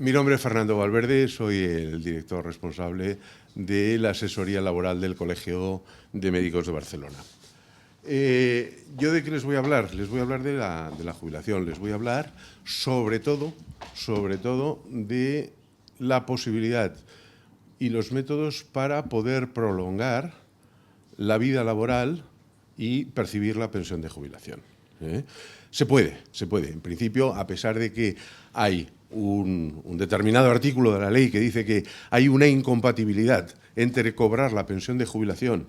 Mi nombre es Fernando Valverde, soy el director responsable de la asesoría laboral del Colegio de Médicos de Barcelona. ¿Yo de qué les voy a hablar? Les voy a hablar de la jubilación, les voy a hablar sobre todo de la posibilidad y los métodos para poder prolongar la vida laboral y percibir la pensión de jubilación. Se puede. En principio, a pesar de que hay un determinado artículo de la ley que dice que hay una incompatibilidad entre cobrar la pensión de jubilación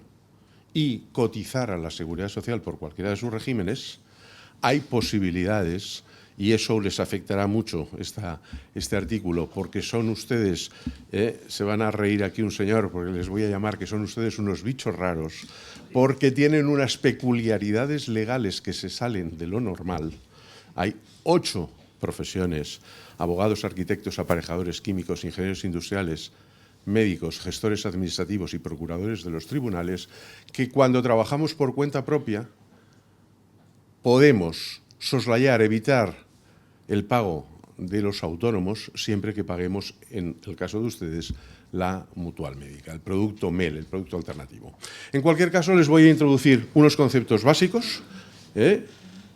y cotizar a la Seguridad Social por cualquiera de sus regímenes, hay posibilidades, y eso les afectará mucho este artículo, porque son ustedes, se van a reír aquí un señor, porque les voy a llamar que son ustedes unos bichos raros, porque tienen unas peculiaridades legales que se salen de lo normal. Hay 8 profesiones: abogados, arquitectos, aparejadores, químicos, ingenieros industriales, médicos, gestores administrativos y procuradores de los tribunales, que cuando trabajamos por cuenta propia podemos soslayar, evitar el pago de los autónomos siempre que paguemos, en el caso de ustedes, la mutual médica, el producto MEL, el producto alternativo. En cualquier caso, les voy a introducir unos conceptos básicos,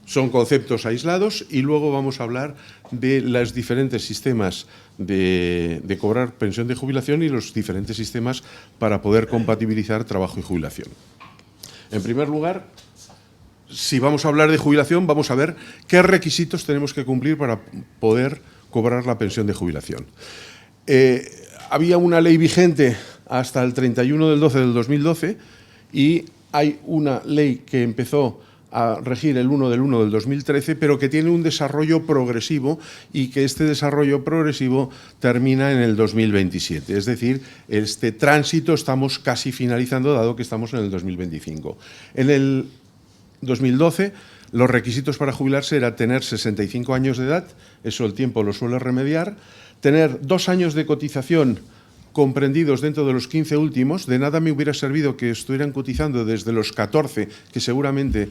son conceptos aislados, y luego vamos a hablar de los diferentes sistemas de cobrar pensión de jubilación y los diferentes sistemas para poder compatibilizar trabajo y jubilación. En primer lugar, si vamos a hablar de jubilación, vamos a ver qué requisitos tenemos que cumplir para poder cobrar la pensión de jubilación. Había una ley vigente hasta el 31 del 12 del 2012 y hay una ley que empezó a regir el 1 del 1 del 2013, pero que tiene un desarrollo progresivo y que este desarrollo progresivo termina en el 2027. Es decir, este tránsito estamos casi finalizando, dado que estamos en el 2025. En el 2012, los requisitos para jubilarse era tener 65 años de edad, eso el tiempo lo suele remediar, tener 2 años de cotización comprendidos dentro de los 15 últimos. De nada me hubiera servido que estuvieran cotizando desde los 14, que seguramente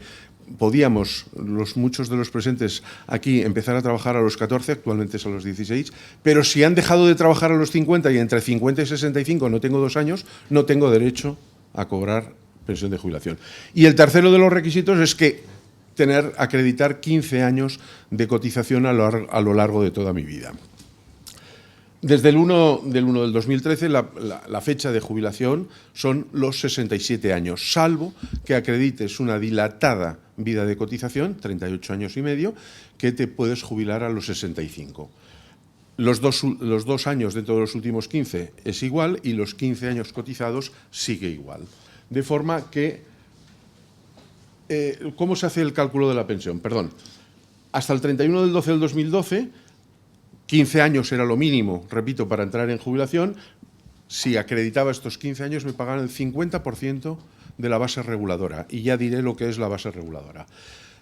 podíamos, muchos de los presentes aquí, empezar a trabajar a los 14, actualmente es a los 16, pero si han dejado de trabajar a los 50 y entre 50 y 65 no tengo 2 años, no tengo derecho a cobrar pensión de jubilación. Y el tercero de los requisitos es que acreditar 15 años de cotización a lo largo de toda mi vida. Desde el 1 del 2013, la fecha de jubilación son los 67 años, salvo que acredites una dilatada vida de cotización, 38 años y medio, que te puedes jubilar a los 65. Los dos años dentro de los últimos 15 es igual y los 15 años cotizados sigue igual. De forma que, ¿cómo se hace el cálculo de la pensión? Perdón, hasta el 31 del 12 del 2012, 15 años era lo mínimo, repito, para entrar en jubilación. Si acreditaba estos 15 años me pagaban el 50% de la base reguladora, y ya diré lo que es la base reguladora.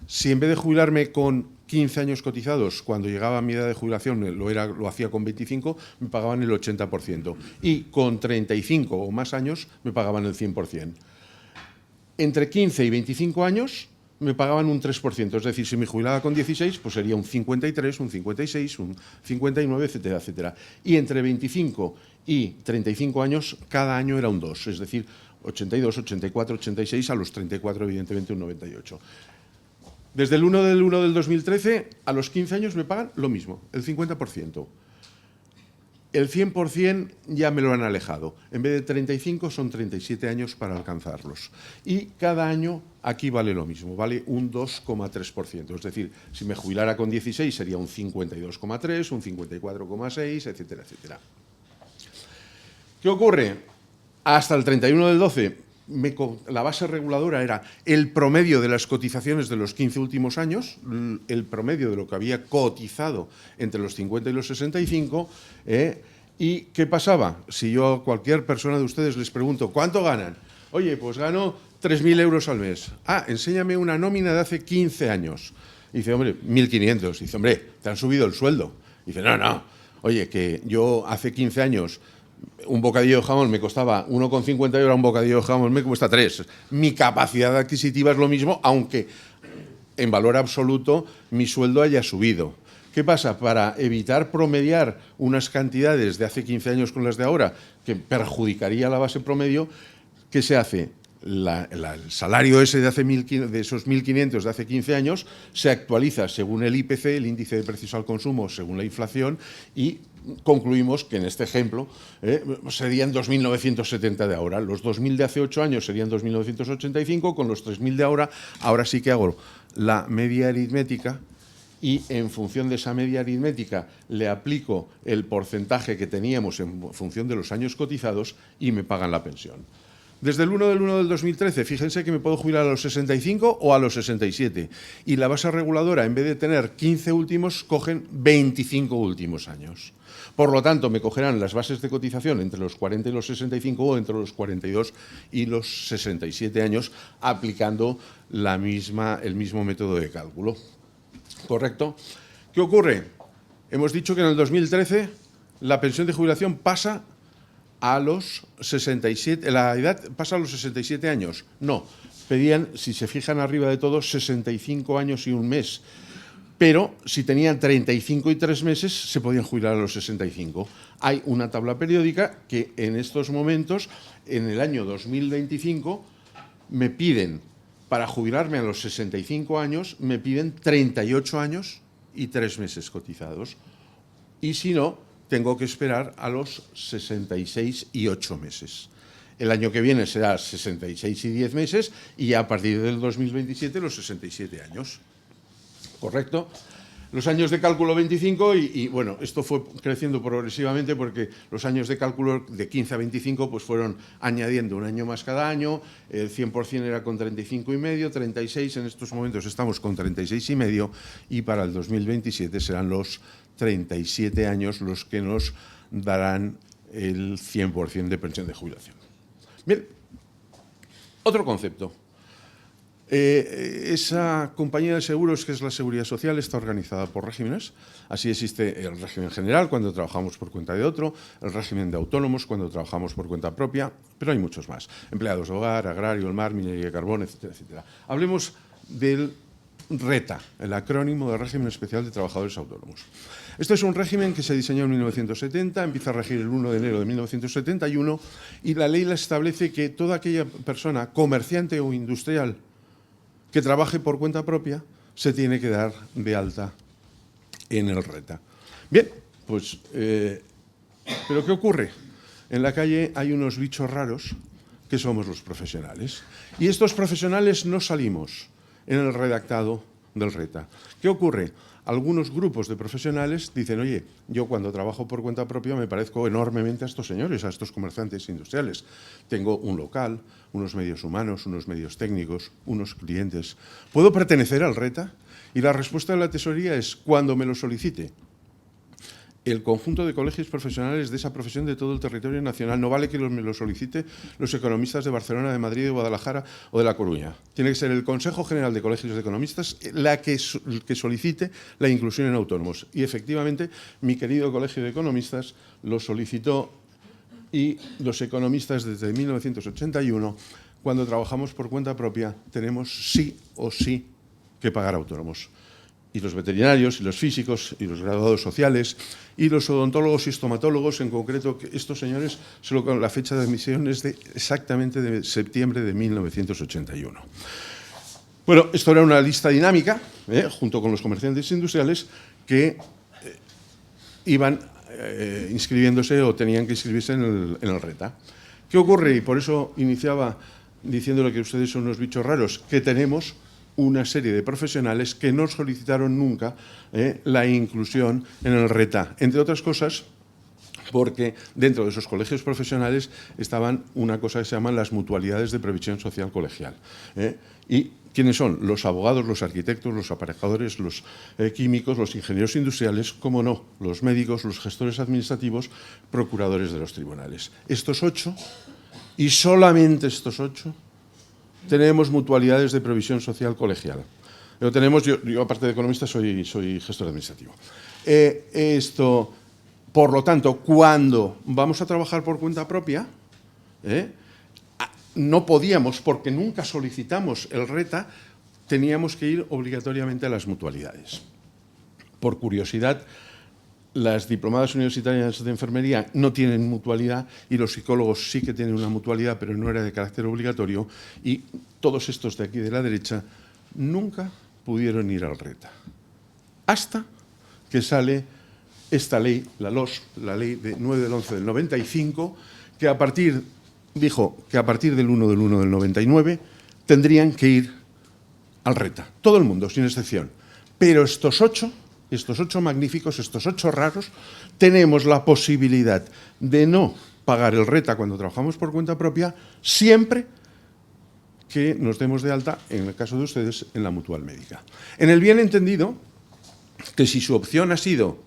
Si en vez de jubilarme con 15 años cotizados, cuando llegaba a mi edad de jubilación lo hacía con 25, me pagaban el 80%. Y con 35 o más años me pagaban el 100%. Entre 15 y 25 años me pagaban un 3%. Es decir, si me jubilaba con 16, pues sería un 53, un 56, un 59, etcétera, etcétera. Y entre 25 y 35 años, cada año era un 2. Es decir, 82, 84, 86, a los 34, evidentemente, un 98. Desde el 1 del 1 del 2013, a los 15 años me pagan lo mismo, el 50%. El 100% ya me lo han alejado. En vez de 35, son 37 años para alcanzarlos. Y cada año aquí vale lo mismo, vale un 2,3%. Es decir, si me jubilara con 16 sería un 52,3, un 54,6, etcétera, etcétera. ¿Qué ocurre? Hasta el 31 del 12, la base reguladora era el promedio de las cotizaciones de los 15 últimos años, el promedio de lo que había cotizado entre los 50 y los 65, ¿y qué pasaba? Si yo a cualquier persona de ustedes les pregunto, ¿cuánto ganan? Oye, pues gano 3.000 euros al mes. Ah, enséñame una nómina de hace 15 años. Y dice, hombre, 1.500. Dice, hombre, te han subido el sueldo. Dice, no, oye, que yo hace 15 años un bocadillo de jamón me costaba 1,50 y ahora un bocadillo de jamón me cuesta 3. Mi capacidad adquisitiva es lo mismo, aunque en valor absoluto mi sueldo haya subido. ¿Qué pasa? Para evitar promediar unas cantidades de hace 15 años con las de ahora, que perjudicaría la base promedio, ¿qué se hace? El salario ese de esos 1.500 de hace 15 años se actualiza según el IPC, el índice de precios al consumo, según la inflación, y concluimos que en este ejemplo serían 2.970 de ahora. Los 2.000 de hace 8 años serían 2.985, con los 3.000 de ahora sí que hago la media aritmética y en función de esa media aritmética le aplico el porcentaje que teníamos en función de los años cotizados y me pagan la pensión. Desde el 1 del 1 del 2013, fíjense que me puedo jubilar a los 65 o a los 67. Y la base reguladora, en vez de tener 15 últimos, cogen 25 últimos años. Por lo tanto, me cogerán las bases de cotización entre los 40 y los 65 o entre los 42 y los 67 años, aplicando el mismo método de cálculo. ¿Correcto? ¿Qué ocurre? Hemos dicho que en el 2013 la pensión de jubilación pasa a los 67, la edad pasa a los 67 años. No, pedían, si se fijan arriba de todo, 65 años y un mes. Pero si tenían 35 y 3 meses, se podían jubilar a los 65. Hay una tabla periódica que en estos momentos, en el año 2025, me piden, para jubilarme a los 65 años, me piden 38 años y 3 meses cotizados. Y si no, tengo que esperar a los 66 y 8 meses. El año que viene será 66 y 10 meses y a partir del 2027 los 67 años. ¿Correcto? Los años de cálculo 25 y bueno, esto fue creciendo progresivamente porque los años de cálculo de 15 a 25 pues fueron añadiendo un año más cada año, el 100% era con 35 y medio, 36, en estos momentos estamos con 36 y medio y para el 2027 serán los 37 años los que nos darán el 100% de pensión de jubilación. Bien, otro concepto. Esa compañía de seguros que es la Seguridad Social está organizada por regímenes. Así existe el régimen general cuando trabajamos por cuenta de otro, el régimen de autónomos cuando trabajamos por cuenta propia, pero hay muchos más. Empleados de hogar, agrario, el mar, minería de carbón, etcétera, etcétera. Hablemos del RETA, el acrónimo de Régimen Especial de Trabajadores Autónomos. Este es un régimen que se diseñó en 1970, empieza a regir el 1 de enero de 1971 y la ley la establece que toda aquella persona, comerciante o industrial, que trabaje por cuenta propia, se tiene que dar de alta en el RETA. Bien, pues, ¿pero qué ocurre? En la calle hay unos bichos raros que somos los profesionales. Y estos profesionales no salimos en el redactado del RETA. ¿Qué ocurre? Algunos grupos de profesionales dicen, oye, yo cuando trabajo por cuenta propia me parezco enormemente a estos señores, a estos comerciantes industriales. Tengo un local, unos medios humanos, unos medios técnicos, unos clientes. ¿Puedo pertenecer al RETA? Y la respuesta de la tesorería es cuando me lo solicite el conjunto de colegios profesionales de esa profesión de todo el territorio nacional. No vale que me lo solicite los economistas de Barcelona, de Madrid, de Guadalajara o de La Coruña. Tiene que ser el Consejo General de Colegios de Economistas la que solicite la inclusión en autónomos. Y efectivamente, mi querido Colegio de Economistas lo solicitó y los economistas desde 1981, cuando trabajamos por cuenta propia, tenemos sí o sí que pagar autónomos. Y los veterinarios, y los físicos, y los graduados sociales, y los odontólogos y estomatólogos, en concreto, que estos señores, solo la fecha de admisión es exactamente de septiembre de 1981. Bueno, esto era una lista dinámica, junto con los comerciantes industriales, que iban inscribiéndose o tenían que inscribirse en el RETA. ¿Qué ocurre? Y por eso iniciaba diciéndole que ustedes son unos bichos raros, que tenemos una serie de profesionales que no solicitaron nunca la inclusión en el RETA, entre otras cosas porque dentro de esos colegios profesionales estaban una cosa que se llaman las mutualidades de previsión social colegial. ¿Y quiénes son? Los abogados, los arquitectos, los aparejadores, los químicos, los ingenieros industriales, como no, los médicos, los gestores administrativos, procuradores de los tribunales. Estos 8, y solamente estos 8, tenemos mutualidades de previsión social colegial. Lo tenemos, yo aparte de economista soy gestor administrativo. Por lo tanto, cuando vamos a trabajar por cuenta propia, no podíamos, porque nunca solicitamos el RETA, teníamos que ir obligatoriamente a las mutualidades. por curiosidad, las diplomadas universitarias de enfermería no tienen mutualidad y los psicólogos sí que tienen una mutualidad, pero no era de carácter obligatorio, y todos estos de aquí de la derecha nunca pudieron ir al RETA. Hasta que sale esta ley, la LOS, la ley de 9 del 11 del 95, que dijo que a partir del 1 del 1 del 99 tendrían que ir al RETA. Todo el mundo, sin excepción. Pero estos ocho magníficos, estos 8 raros, tenemos la posibilidad de no pagar el RETA cuando trabajamos por cuenta propia, siempre que nos demos de alta, en el caso de ustedes, en la mutual médica. En el bien entendido, que si su opción ha sido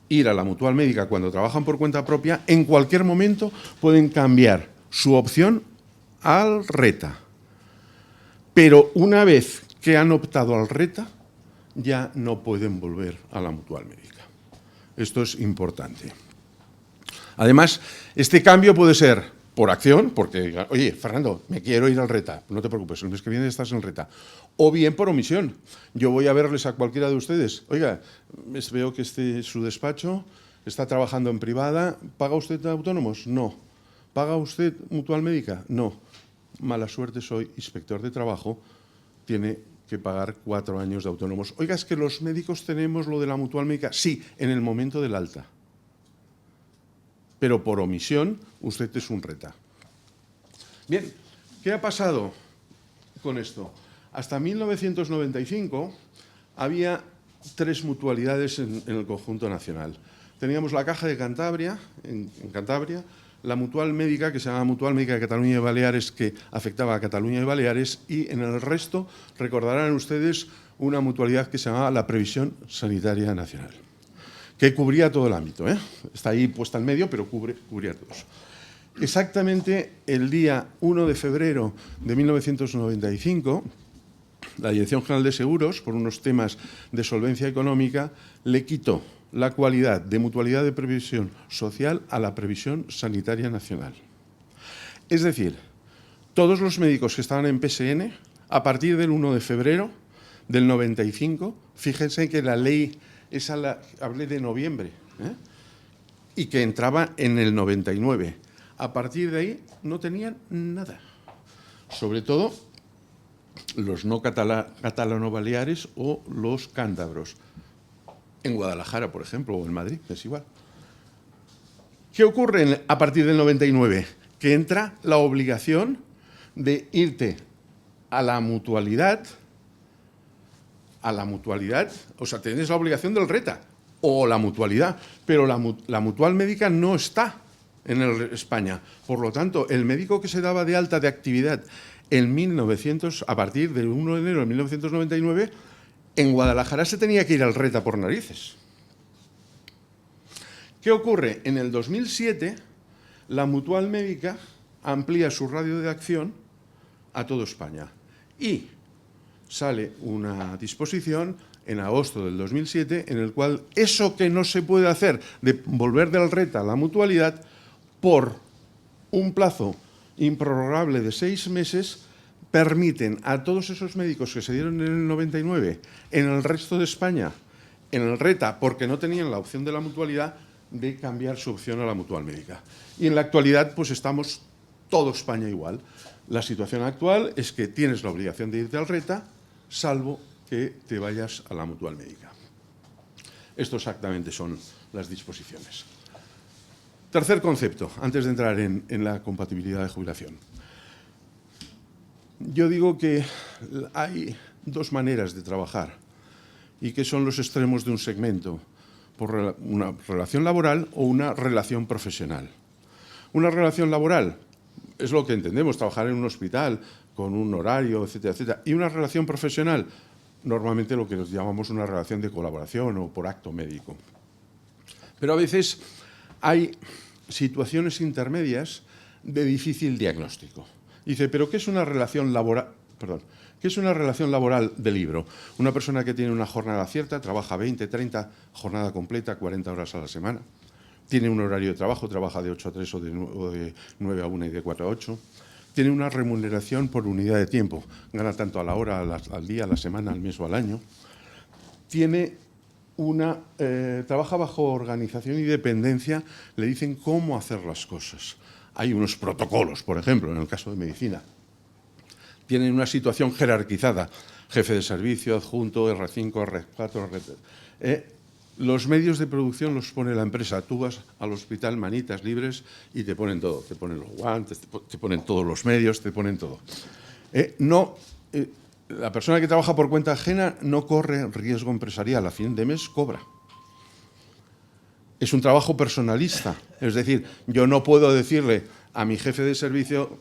ir a la mutual médica cuando trabajan por cuenta propia, en cualquier momento pueden cambiar su opción al RETA. Pero una vez que han optado al RETA, ya no pueden volver a la mutual médica. Esto es importante. Además, este cambio puede ser por acción, porque digan, oye, Fernando, me quiero ir al RETA, no te preocupes, el mes que viene estás en RETA. O bien por omisión. Yo voy a verles a cualquiera de ustedes. Oiga, veo que su despacho está trabajando en privada. ¿Paga usted autónomos? No. ¿Paga usted mutual médica? No. Mala suerte, soy inspector de trabajo, tiene que pagar 4 años de autónomos. Oiga, es que los médicos tenemos lo de la mutual médica. Sí, en el momento del alta. Pero por omisión, usted es un RETA. Bien, ¿qué ha pasado con esto? Hasta 1995 había 3 mutualidades en el conjunto nacional. Teníamos la Caja de Cantabria, en Cantabria, la mutual médica, que se llama Mutual Médica de Cataluña y Baleares, que afectaba a Cataluña y Baleares, y en el resto, recordarán ustedes, una mutualidad que se llamaba la Previsión Sanitaria Nacional, que cubría todo el ámbito, ¿eh? Está ahí puesta en medio, pero cubría todos. Exactamente el día 1 de febrero de 1995, la Dirección General de Seguros, por unos temas de solvencia económica, le quitó la cualidad de mutualidad de previsión social a la Previsión Sanitaria Nacional. Es decir, todos los médicos que estaban en PSN, a partir del 1 de febrero del 95, fíjense que la ley, hablé de noviembre, y que entraba en el 99. A partir de ahí no tenían nada. Sobre todo los no catalano-baleares o los cántabros. En Guadalajara, por ejemplo, o en Madrid, es igual. ¿Qué ocurre a partir del 99? Que entra la obligación de irte a la mutualidad, o sea, tienes la obligación del RETA o la mutualidad, pero la mutual médica no está en España. Por lo tanto, el médico que se daba de alta de actividad a partir del 1 de enero de 1999, en Guadalajara se tenía que ir al RETA por narices. ¿Qué ocurre? En el 2007, la mutual médica amplía su radio de acción a toda España y sale una disposición en agosto del 2007 en el cual eso que no se puede hacer de volver del RETA a la mutualidad por un plazo improrrogable de 6 meses permiten a todos esos médicos que se dieron en el 99 en el resto de España, en el RETA, porque no tenían la opción de la mutualidad, de cambiar su opción a la mutual médica. Y en la actualidad, pues estamos todo España igual. La situación actual es que tienes la obligación de irte al RETA, salvo que te vayas a la mutual médica. Esto exactamente son las disposiciones. Tercer concepto, antes de entrar en la compatibilidad de jubilación. Yo digo que hay 2 maneras de trabajar y que son los extremos de un segmento, por una relación laboral o una relación profesional. Una relación laboral es lo que entendemos, trabajar en un hospital con un horario, etcétera, etcétera. Y una relación profesional, normalmente lo que nos llamamos una relación de colaboración o por acto médico. Pero a veces hay situaciones intermedias de difícil diagnóstico. Dice, ¿pero qué es una relación laboral? ¿Qué es una relación laboral de libro? Una persona que tiene una jornada cierta, trabaja 20, 30, jornada completa, 40 horas a la semana. Tiene un horario de trabajo, trabaja de 8 a 3 o de 9 a 1 y de 4 a 8. Tiene una remuneración por unidad de tiempo. Gana tanto a la hora, al día, a la semana, al mes o al año. trabaja bajo organización y dependencia, le dicen cómo hacer las cosas. Hay unos protocolos, por ejemplo, en el caso de medicina. Tienen una situación jerarquizada, jefe de servicio, adjunto, R5, R4, R3. Los medios de producción los pone la empresa. Tú vas al hospital, manitas libres, y te ponen todo. Te ponen los guantes, te ponen todos los medios, te ponen todo. La persona que trabaja por cuenta ajena no corre riesgo empresarial. A fin de mes cobra. Es un trabajo personalista. Es decir, yo no puedo decirle a mi jefe de servicio,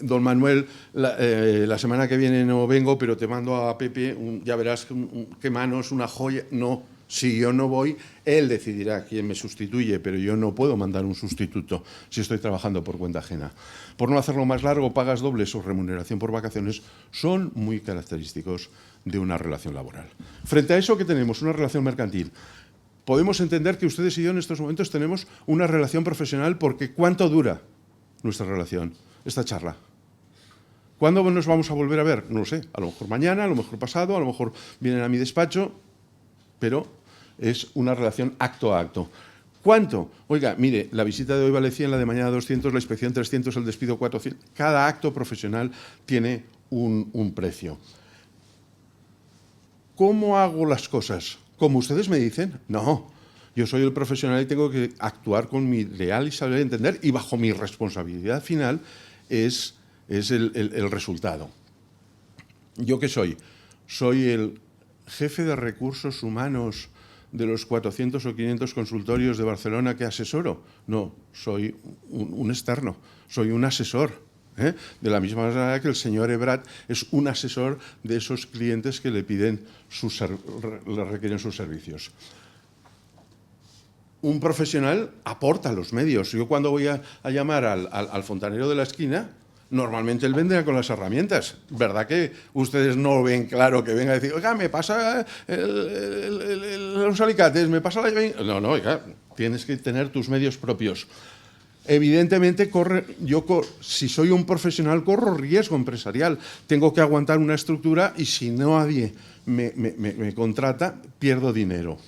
don Manuel, la semana que viene no vengo, pero te mando a Pepe, ya verás qué manos, una joya. No, si yo no voy, él decidirá quién me sustituye, pero yo no puedo mandar un sustituto si estoy trabajando por cuenta ajena. Por no hacerlo más largo, pagas dobles o remuneración por vacaciones son muy característicos de una relación laboral. Frente a eso, ¿qué tenemos? Una relación mercantil. Podemos entender que ustedes y yo en estos momentos tenemos una relación profesional porque ¿cuánto dura nuestra relación, esta charla? ¿Cuándo nos vamos a volver a ver? No lo sé, a lo mejor mañana, a lo mejor pasado, a lo mejor vienen a mi despacho, pero es una relación acto a acto. ¿Cuánto? Oiga, mire, la visita de hoy vale 100, la de mañana 200, la inspección 300, el despido 400. Cada acto profesional tiene un precio. ¿Cómo hago las cosas? ¿Como ustedes me dicen? No, yo soy el profesional y tengo que actuar con mi real y saber entender, y bajo mi responsabilidad final es el resultado. ¿Yo qué soy? Soy el jefe de recursos humanos de los 400 o 500 consultorios de Barcelona que asesoro. No, soy un externo, soy un asesor. De la misma manera que el señor Ebrat es un asesor de esos clientes que le requieren sus servicios. Un profesional aporta los medios. Yo cuando voy a llamar al fontanero de la esquina, normalmente él vendrá con las herramientas. ¿Verdad que ustedes no ven claro que venga a decir, oiga, me pasa los alicates, me pasa la... No, oiga, tienes que tener tus medios propios. Evidentemente, si soy un profesional, corro riesgo empresarial. Tengo que aguantar una estructura y si nadie me contrata, pierdo dinero.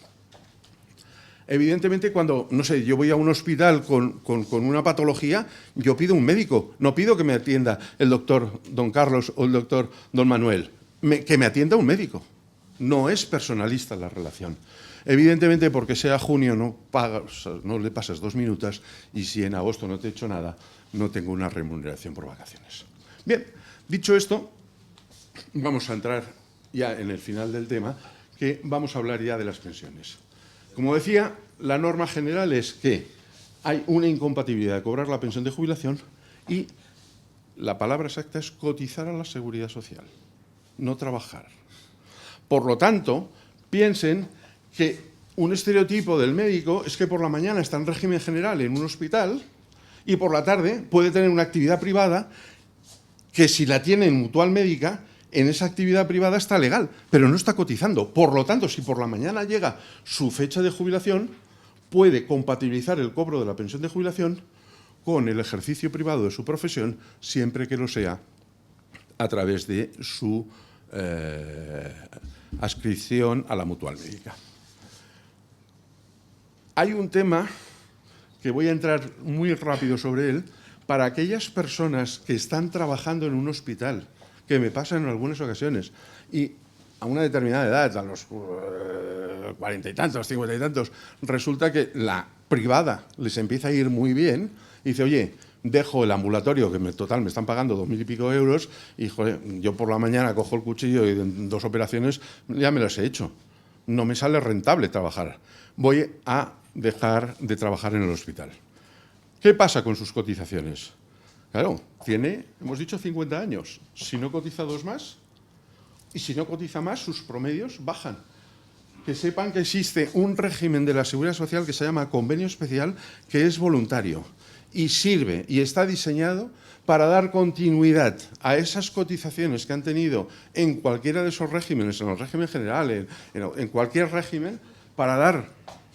Evidentemente, cuando, no sé, yo voy a un hospital con una patología, yo pido un médico. No pido que me atienda el doctor don Carlos o el doctor don Manuel. Que me atienda un médico. No es personalista la relación. Evidentemente, porque sea junio no le pasas 2 minutos y si en agosto no te he hecho nada, no tengo una remuneración por vacaciones. Bien, dicho esto, vamos a entrar ya en el final del tema, que vamos a hablar ya de las pensiones. Como decía, la norma general es que hay una incompatibilidad de cobrar la pensión de jubilación y la palabra exacta es cotizar a la seguridad social, no trabajar. Por lo tanto, piensen que un estereotipo del médico es que por la mañana está en régimen general en un hospital y por la tarde puede tener una actividad privada que si la tiene en mutual médica, en esa actividad privada está legal, pero no está cotizando. Por lo tanto, si por la mañana llega su fecha de jubilación, puede compatibilizar el cobro de la pensión de jubilación con el ejercicio privado de su profesión, siempre que lo sea a través de su adscripción a la mutual médica. Hay un tema que voy a entrar muy rápido sobre él para aquellas personas que están trabajando en un hospital, que me pasa en algunas ocasiones, y a una determinada edad, a los 40 y tantos, 50 y tantos, resulta que la privada les empieza a ir muy bien y dice, oye, dejo el ambulatorio, que total me están pagando 2.000 y pico euros, y joder, yo por la mañana cojo el cuchillo y en 2 operaciones ya me las he hecho. No me sale rentable trabajar. Voy a dejar de trabajar en el hospital. ¿Qué pasa con sus cotizaciones? Claro, hemos dicho 50 años. Si no cotiza 2 más, y si no cotiza más, sus promedios bajan. Que sepan que existe un régimen de la Seguridad Social que se llama convenio especial, que es voluntario y sirve y está diseñado para dar continuidad a esas cotizaciones que han tenido en cualquiera de esos regímenes, en el régimen general, en cualquier régimen, para dar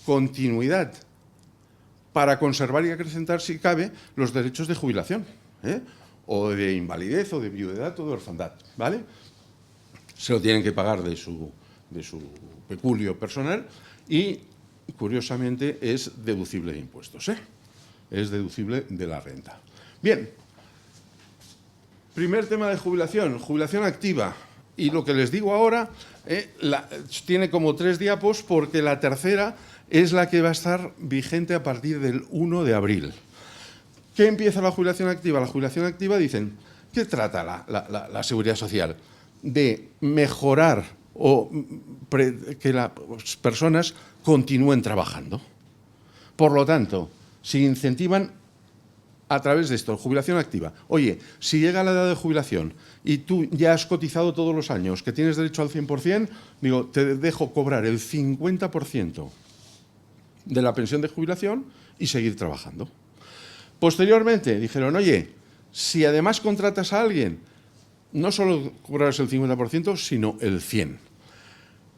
continuidad, para conservar y acrecentar, si cabe, los derechos de jubilación, o de invalidez, o de viudedad, o de orfandad, ¿vale? Se lo tienen que pagar de de su peculio personal y, curiosamente, es deducible de impuestos, ¿eh? Es deducible de la renta. Bien, primer tema de jubilación, jubilación activa. Y lo que les digo ahora tiene como 3 diapos porque la tercera es la que va a estar vigente a partir del 1 de abril. ¿Qué empieza la jubilación activa? La jubilación activa, dicen, ¿qué trata la Seguridad Social? De mejorar o que las personas continúen trabajando. Por lo tanto, se incentivan a través de esto, jubilación activa. Oye, si llega la edad de jubilación y tú ya has cotizado todos los años, que tienes derecho al 100%, digo, te dejo cobrar el 50% de la pensión de jubilación y seguir trabajando. Posteriormente dijeron, oye, si además contratas a alguien, no solo cobrarás el 50%, sino el 100%.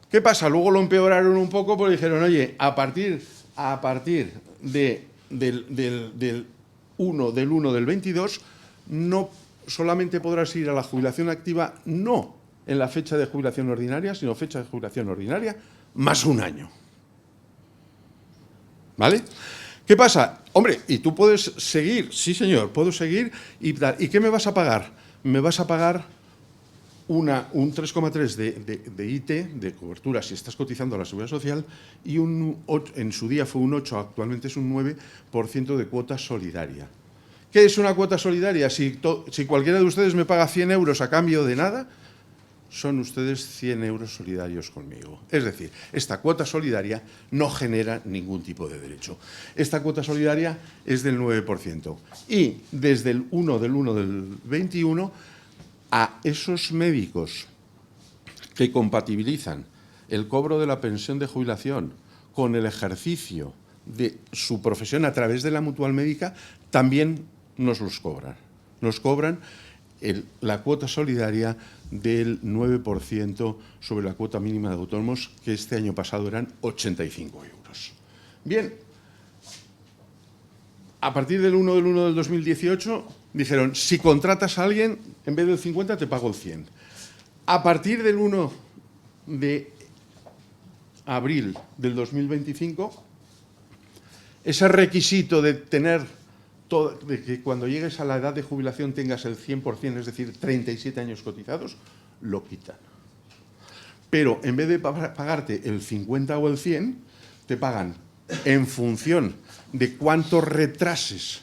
¿Qué pasa? Luego lo empeoraron un poco porque dijeron, oye, a partir del 1 del 22, no solamente podrás ir a la jubilación activa, no en la fecha de jubilación ordinaria, sino fecha de jubilación ordinaria más 1 año. ¿Vale? ¿Qué pasa? Hombre, y tú puedes seguir, sí señor, puedo seguir y tal. ¿Y qué me vas a pagar? Me vas a pagar un 3,3 de IT, de cobertura, si estás cotizando a la Seguridad Social, y en su día fue un 8, actualmente es un 9% de cuota solidaria. ¿Qué es una cuota solidaria? Si cualquiera de ustedes me paga 100 euros a cambio de nada, son ustedes 100 euros solidarios conmigo. Es decir, esta cuota solidaria no genera ningún tipo de derecho. Esta cuota solidaria es del 9%. Y desde el 1 del 21, a esos médicos que compatibilizan el cobro de la pensión de jubilación con el ejercicio de su profesión a través de la mutual médica, también nos los cobran. Nos cobran la cuota solidaria del 9% sobre la cuota mínima de autónomos, que este año pasado eran 85 euros. Bien, a partir del 1 del 2018 dijeron, si contratas a alguien, en vez del 50 te pago el 100. A partir del 1 de abril del 2025, ese requisito de de que cuando llegues a la edad de jubilación tengas el 100%, es decir, 37 años cotizados, lo quitan. Pero en vez de pagarte el 50 o el 100, te pagan en función de cuánto retrases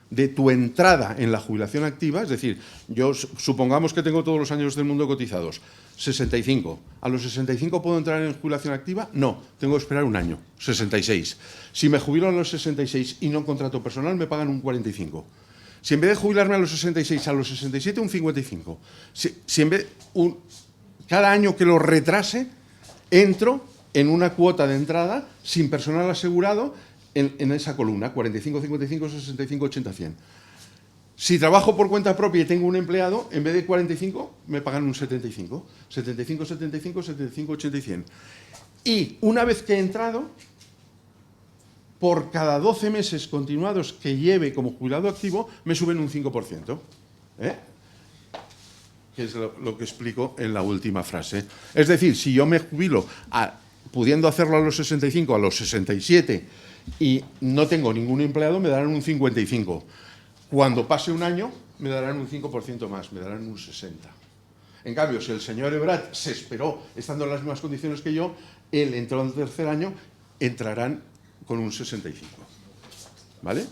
de tu entrada en la jubilación activa, es decir, yo supongamos que tengo todos los años del mundo cotizados, 65. ¿A los 65 puedo entrar en jubilación activa? No, tengo que esperar 1 año, 66. Si me jubilo a los 66 y no contrato personal, me pagan un 45. Si en vez de jubilarme a los 66, a los 67, un 55. Si en vez cada año que lo retrase, entro en una cuota de entrada sin personal asegurado en esa columna, 45, 55, 65, 80, 100. Si trabajo por cuenta propia y tengo un empleado, en vez de 45, me pagan un 75. 75, 75, 75, 80 y 100. Y una vez que he entrado, por cada 12 meses continuados que lleve como jubilado activo, me suben un 5%. Que es lo que explico en la última frase. Es decir, si yo me jubilo pudiendo hacerlo a los 65, a los 67, y no tengo ningún empleado, me darán un 55. Cuando pase 1 año, me darán un 5% más, me darán un 60%. En cambio, si el señor Ebrat se esperó, estando en las mismas condiciones que yo, él entró en el 3er año, entrarán con un 65%. ¿Vale?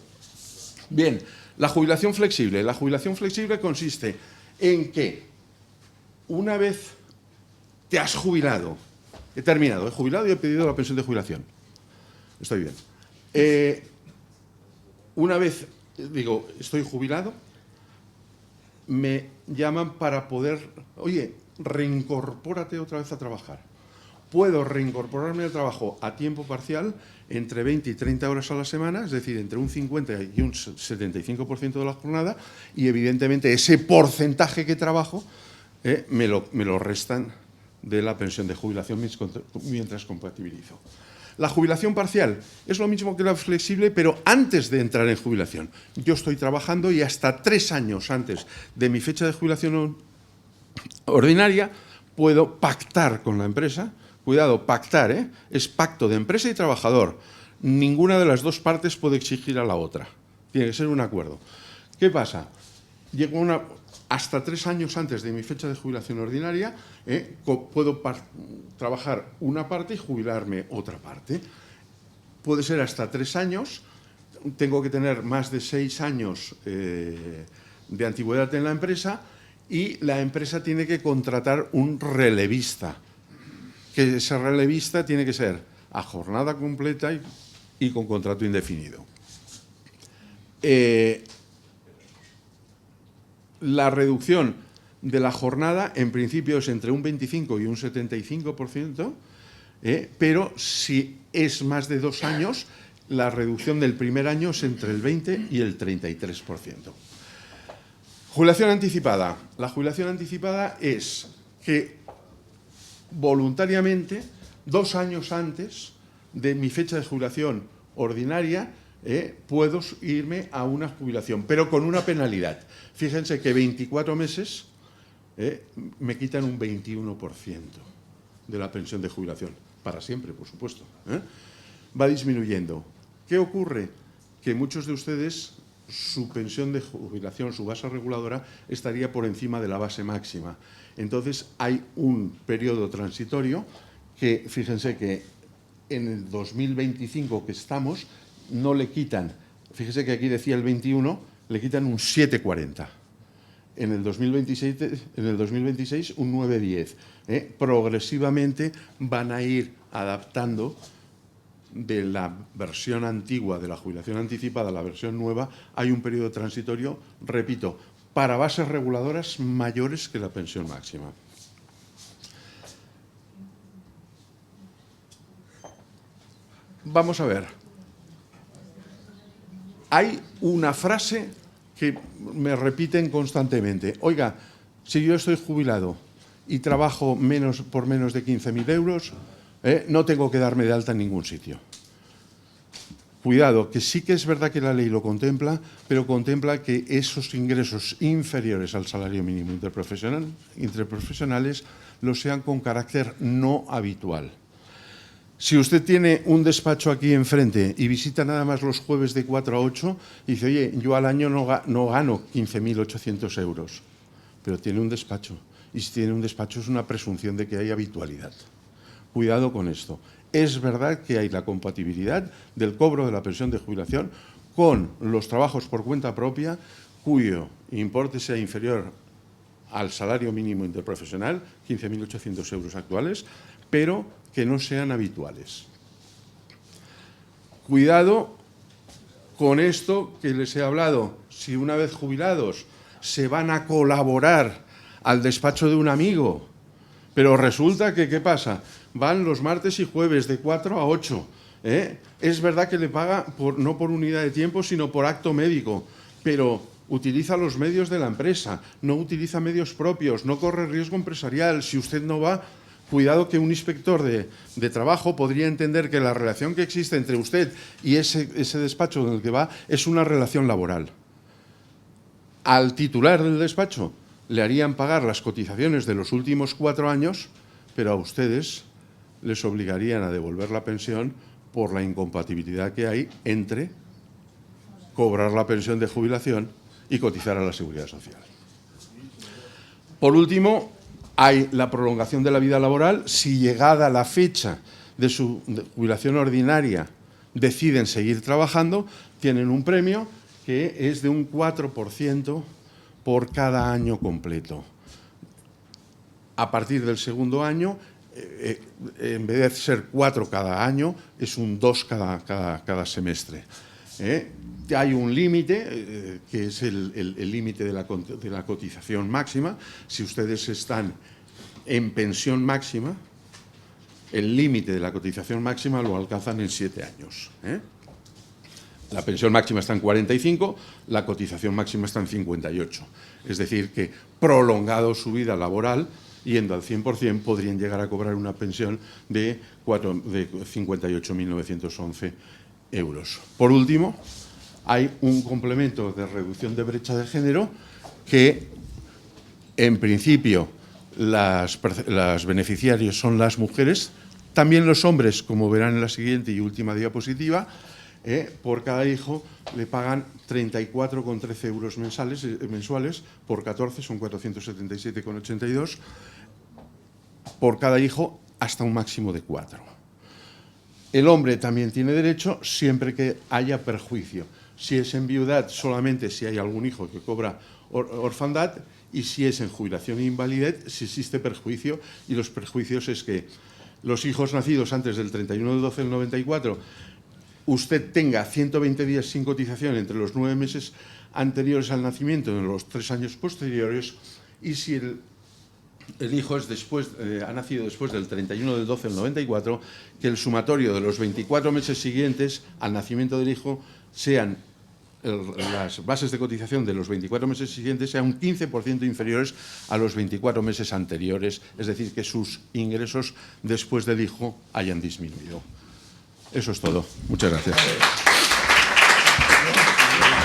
Bien, la jubilación flexible. La jubilación flexible consiste en que una vez te has jubilado, he terminado, he jubilado y he pedido la pensión de jubilación. Estoy bien. Una vez digo, estoy jubilado, me llaman para poder, oye, reincorpórate otra vez a trabajar. Puedo reincorporarme al trabajo a tiempo parcial entre 20 y 30 horas a la semana, es decir, entre un 50 y un 75% de la jornada, y evidentemente ese porcentaje que trabajo me lo restan de la pensión de jubilación mientras compatibilizo. La jubilación parcial es lo mismo que la flexible, pero antes de entrar en jubilación. Yo estoy trabajando y hasta 3 años antes de mi fecha de jubilación ordinaria puedo pactar con la empresa cuidado, pactar, es pacto de empresa y trabajador. Ninguna de las dos partes puede exigir a la otra. Tiene que ser un acuerdo. ¿Qué pasa? Llego hasta 3 años antes de mi fecha de jubilación ordinaria, puedo trabajar una parte y jubilarme otra parte. Puede ser hasta 3 años, tengo que tener más de 6 años de antigüedad en la empresa y la empresa tiene que contratar un relevista, que ese relevista tiene que ser a jornada completa y con contrato indefinido. La reducción de la jornada en principio es entre un 25 y un 75%, pero si es más de 2 años, la reducción del primer año es entre el 20 y el 33%. Jubilación anticipada. La jubilación anticipada es que voluntariamente, 2 años antes de mi fecha de jubilación ordinaria, puedo irme a una jubilación, pero con una penalidad. Fíjense que 24 meses me quitan un 21% de la pensión de jubilación, para siempre, por supuesto. Va disminuyendo. ¿Qué ocurre? Que muchos de ustedes, su pensión de jubilación, su base reguladora, estaría por encima de la base máxima. Entonces, hay un periodo transitorio que, fíjense que en el 2025 que estamos, no le quitan, fíjese que aquí decía el 21, le quitan un 7,40. En el 2026 un 9,10. Progresivamente van a ir adaptando de la versión antigua de la jubilación anticipada a la versión nueva. Hay un periodo transitorio, repito, para bases reguladoras mayores que la pensión máxima. Vamos a ver. Hay una frase que me repiten constantemente. Oiga, si yo estoy jubilado y trabajo por menos de 15.000 euros, no tengo que darme de alta en ningún sitio. Cuidado, que sí que es verdad que la ley lo contempla, pero contempla que esos ingresos inferiores al salario mínimo interprofesionales lo sean con carácter no habitual. Si usted tiene un despacho aquí enfrente y visita nada más los jueves de 4 a 8, dice, oye, yo al año no gano 15.800 euros, pero tiene un despacho. Y si tiene un despacho es una presunción de que hay habitualidad. Cuidado con esto. Es verdad que hay la compatibilidad del cobro de la pensión de jubilación con los trabajos por cuenta propia cuyo importe sea inferior al salario mínimo interprofesional, 15.800 euros actuales, pero que no sean habituales. Cuidado con esto que les he hablado. Si una vez jubilados se van a colaborar al despacho de un amigo, pero resulta que, ¿qué pasa? Van los martes y jueves de 4 a 8. Es verdad que le paga no por unidad de tiempo, sino por acto médico, pero utiliza los medios de la empresa, no utiliza medios propios, no corre riesgo empresarial. Si usted no va, cuidado que un inspector de trabajo podría entender que la relación que existe entre usted y ese despacho en el que va es una relación laboral. Al titular del despacho le harían pagar las cotizaciones de los últimos 4 años, pero a ustedes les obligarían a devolver la pensión por la incompatibilidad que hay entre cobrar la pensión de jubilación y cotizar a la Seguridad Social. Por último, hay la prolongación de la vida laboral. Si llegada la fecha de su jubilación ordinaria deciden seguir trabajando, tienen un premio que es de un 4% por cada año completo. A partir del segundo año, en vez de ser 4 cada año, es un 2 cada semestre. Hay un límite, que es el límite de la cotización máxima. Si ustedes están en pensión máxima, el límite de la cotización máxima lo alcanzan en 7 años. La pensión máxima está en 45, la cotización máxima está en 58. Es decir, que prolongado su vida laboral, yendo al 100%, podrían llegar a cobrar una pensión de 58.911 euros. Por último, hay un complemento de reducción de brecha de género que, en principio, las beneficiarias son las mujeres, También los hombres, como verán en la siguiente y última diapositiva, por cada hijo le pagan 34,13 euros mensuales, por 14 son 477,82, por cada hijo hasta un máximo de 4. El hombre también tiene derecho siempre que haya perjuicio. Si es en viudad, solamente si hay algún hijo que cobra orfandad, y si es en jubilación e invalidez, si existe perjuicio, y los perjuicios es que los hijos nacidos antes del 31 de 12 del 94, usted tenga 120 días sin cotización entre los 9 meses anteriores al nacimiento y en los 3 años posteriores, y si el hijo es ha nacido después del 31 del 12 del 94, que el sumatorio de los 24 meses siguientes al nacimiento del hijo sean las bases de cotización de los 24 meses siguientes sean un 15% inferiores a los 24 meses anteriores, es decir, que sus ingresos después del hijo hayan disminuido. Eso es todo. Muchas gracias.